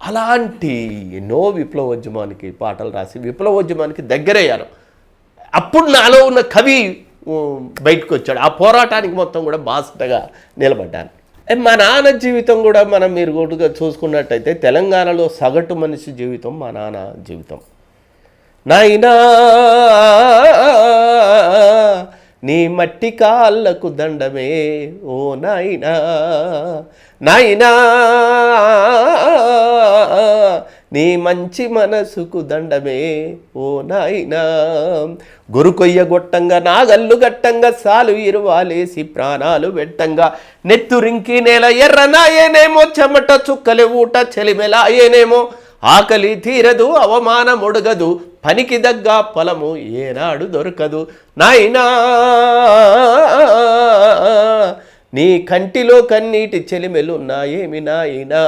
అలాంటి ఎన్నో విప్లవోద్యమానికి పాటలు రాసి విప్లవోద్యమానికి దగ్గరయ్యారు. అప్పుడు నాలో ఉన్న కవి బయటకు వచ్చాడు. ఆ పోరాటానికి మొత్తం కూడా బాసటగా నిలబడ్డాను. మా నాన్న జీవితం కూడా మీరు కూడా చూసుకున్నట్టయితే తెలంగాణలో సగటు మనిషి జీవితం మా నాన్న జీవితం. నాయనా నీ మట్టి కాళ్ళకు దండమే ఓ నాయనా, నాయనా నీ మంచి మనసుకు దండమే ఓ నాయనా. గొరుకొయ్య గొట్టంగా నాగల్లు గట్టంగా సాలు ఇరువాలేసి ప్రాణాలు వెట్టంగా నెత్తురింకి నేల ఎర్రనాయేనేమో చెమట చుక్కలే ఊట చెలిమెలాయేనేమో ఆకలి తీరదు అవమానమొడగదు పనికి దగ్గ పొలము ఏనాడు దొరకదు. నాయనా నీ కంటిలో కన్నీటి చెలిమెలున్నాయేమి నాయనా.